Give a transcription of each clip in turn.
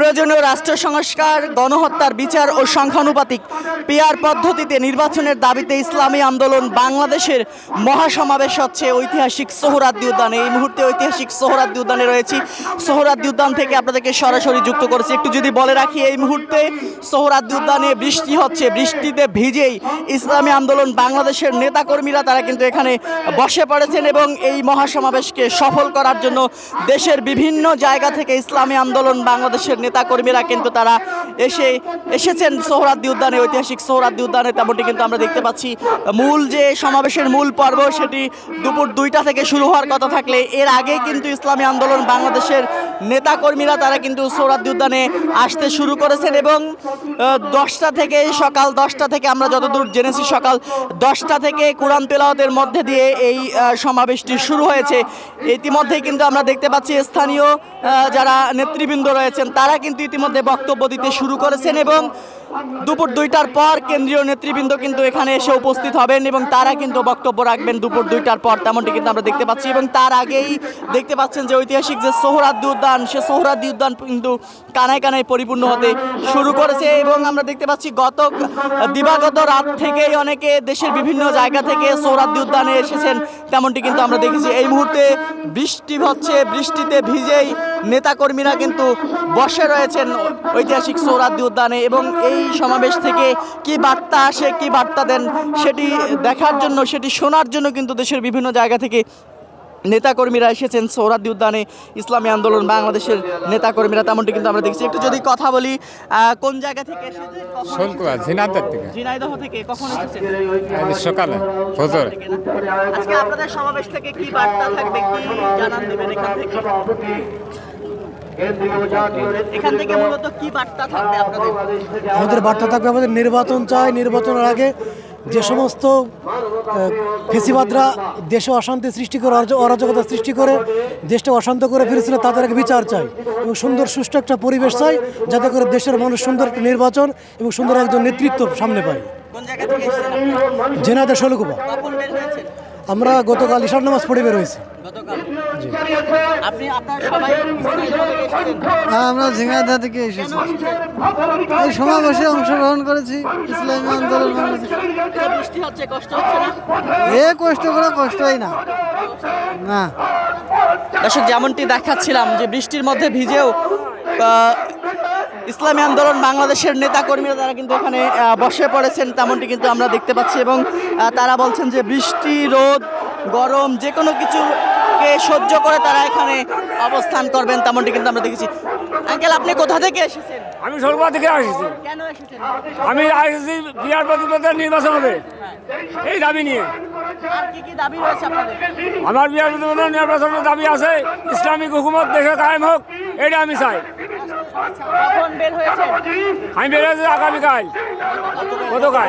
প্রয়োজনীয় রাষ্ট্র সংস্কার, গণহত্যার বিচার ও সংখ্যানুপাতিক পিআর পদ্ধতিতে নির্বাচনের দাবিতে ইসলামী আন্দোলন বাংলাদেশের মহাসমাবেশ হচ্ছে ঐতিহাসিক সোহরাওয়ার্দী উদ্যানে। এই মুহূর্তে ঐতিহাসিক সোহরাওয়ার্দী উদ্যানে রয়েছি। সোহরাওয়ার্দী উদ্যান থেকে আপনাদেরকে সরাসরি যুক্ত করেছি। একটু যদি বলে রাখি, এই মুহূর্তে সোহরাওয়ার্দী উদ্যানে বৃষ্টি হচ্ছে। বৃষ্টিতে ভিজেই ইসলামী আন্দোলন বাংলাদেশের নেতাকর্মীরা তারা কিন্তু এখানে বসে পড়েছেন এবং এই মহাসমাবেশকে সফল করার জন্য দেশের বিভিন্ন জায়গা থেকে ইসলামী আন্দোলন বাংলাদেশের নেতাকর্মীরা কিন্তু তারা এসেছেন সোহরাওয়ার্দী উদ্যানে, ঐতিহাসিক সোহরাওয়ার্দী উদ্যানে। তেমনটি কিন্তু আমরা দেখতে পাচ্ছি। মূল যে সমাবেশের মূল পর্ব সেটি দুপুর 2টা থেকে শুরু হওয়ার কথা থাকলে এর আগেই কিন্তু ইসলামী আন্দোলন বাংলাদেশের নেতাকর্মীরা তারা কিন্তু সোহরাওয়ার্দী উদ্যানে আসতে শুরু করেছেন এবং 10টা থেকে সকাল 10টা থেকে আমরা যতদূর জেনেছি সকাল 10টা থেকে কোরআন তেলাওয়াতের মধ্যে দিয়ে এই সমাবেশটি শুরু হয়েছে। ইতিমধ্যেই কিন্তু আমরা দেখতে পাচ্ছি স্থানীয় যারা নেতৃবৃন্দ রয়েছেন তারা কিন্তু ইতিমধ্যে বক্তব্য দিতে শুরু করেছেন এবং দুপুর 2টার পর কেন্দ্রীয় নেতৃবৃন্দ কিন্তু এখানে এসে উপস্থিত হবেন এবং তারা কিন্তু বক্তব্য রাখবেন দুপুর 2টার পর, তেমনটি কিন্তু আমরা দেখতে পাচ্ছি। এবং তার আগেই দেখতে পাচ্ছেন যে ঐতিহাসিক যে সোহরাওয়ার্দী উদ্যান, সে সোহরাওয়ার্দী উদ্যান কিন্তু কানায় কানায় পরিপূর্ণ হতে শুরু করেছে এবং আমরা দেখতে পাচ্ছি দিবাগত রাত থেকেই অনেকে দেশের বিভিন্ন জায়গা থেকে সোহরাওয়ার্দী উদ্যানে এসেছেন, তেমনটি কিন্তু আমরা দেখেছি। এই মুহূর্তে বৃষ্টি হচ্ছে, বৃষ্টিতে ভিজেই নেতাকর্মীরা কিন্তু বসে রয়েছেন ঐতিহাসিক সোহরাওয়ার্দী উদ্যানে এবং এই সমাবেশ থেকে কি বার্তা আসে, কি বার্তা দেন সেটি দেখার জন্য, সেটি শোনার জন্য কিন্তু দেশের বিভিন্ন জায়গা থেকে নেতাকর্মীরা এসেছেন সোহরাওয়ার্দী উদ্যানে। ইসলামী আন্দোলন বাংলাদেশের নেতাকর্মীরা, তেমনটি কিন্তু আমরা দেখছি। একটু যদি কথা বলি, কোন জায়গা থেকে এসেছেন? ঝিনাইদহ থেকে। কখন এসেছেন? সকালে ফজর। আজকে আপনাদের সমাবেশ থেকে কি বার্তা থাকবে, কি জানান দেবেন এখান থেকে? এখান থেকে মূলত কি বার্তা থাকবে আপনাদের? আমাদের বার্তা থাকবে, আমাদের নির্বাচন চাই। নির্বাচনের আগে যে সমস্ত ফেসিবাদরা দেশে অশান্তি সৃষ্টি করে, অরাজকতা সৃষ্টি করে দেশটা অশান্ত করে ফেলেছিল, তাদের আগে বিচার চাই এবং সুন্দর সুষ্ঠু একটা পরিবেশ চাই, যাতে করে দেশের মানুষ সুন্দর একটা নির্বাচন এবং সুন্দর একজন নেতৃত্ব সামনে পায়। কোন জায়গা থেকে এসেছেন? ঝিনাইদহ ষোলকুপা। কখন বের হয়েছেন? আমরা গতকাল ঈশার নামাজ পড়ে বের হয়েছি। আমরা ঝিনাইদহ থেকে এসেছি। এই সমাবেশে অংশগ্রহণ করেছি ইসলামী আন্দোলন বাংলাদেশ। বৃষ্টি হচ্ছে, কষ্ট হচ্ছে না? কষ্ট করে কষ্টই না। দর্শক, যেমনটি দেখাচ্ছিলাম যে বৃষ্টির মধ্যে ভিজেও ইসলামী আন্দোলন বাংলাদেশের নেতাকর্মীরা তারা কিন্তু এখানে বসে পড়েছেন, তেমনটি কিন্তু আমরা দেখতে পাচ্ছি এবং তারা বলছেন যে বৃষ্টি, রোদ, গরম যে কোনো কিছুকে সহ্য করে তারা এখানে অবস্থান করবেন, তেমনটি কিন্তু আমরা দেখেছি। আঙ্কেল, আপনি কোথা থেকে এসেছেন? আমি সরকার থেকে আসছি। কেন এসেছেন? আমি আসছি বিহার প্রতিপদের নির্বাচন হবে এই দাবি নিয়ে। আর কি কি দাবি রয়েছে আপনাদের? আমার বিহার প্রতিপদের নির্বাচনের দাবি আছে, ইসলামিক হুকুমত দেশে কায়েম হোক, এটা আমি চাই। কখন বের হয়েছেন? আমি বের হয়েছি আগামীকাল, গতকাল।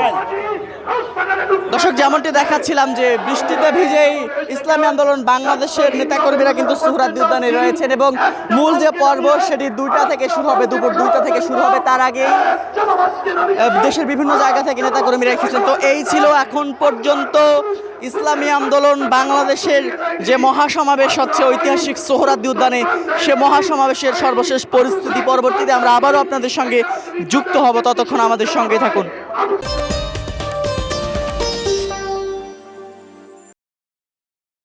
দর্শক, যেমনটি দেখাচ্ছিলাম যে বৃষ্টিতে ভিজেই ইসলামী আন্দোলন বাংলাদেশের নেতাকর্মীরা কিন্তু সোহরাওয়ার্দী উদ্যানে রয়েছেন এবং মূল যে পর্ব সেটি 2টা থেকে শুরু হবে, দুপুর 2টা থেকে শুরু হবে। তার আগেই দেশের বিভিন্ন জায়গা থেকে নেতাকর্মীরা এসেছেন। তো এই ছিল এখন পর্যন্ত ইসলামী আন্দোলন বাংলাদেশের যে মহাসমাবেশ হচ্ছে ঐতিহাসিক সোহরাওয়ার্দী উদ্যানে, সে মহাসমাবেশের সর্বশেষ পরিস্থিতি। পরবর্তীতে আমরা আবারও আপনাদের সঙ্গে যুক্ত হব, ততক্ষণ আমাদের সঙ্গে থাকুন।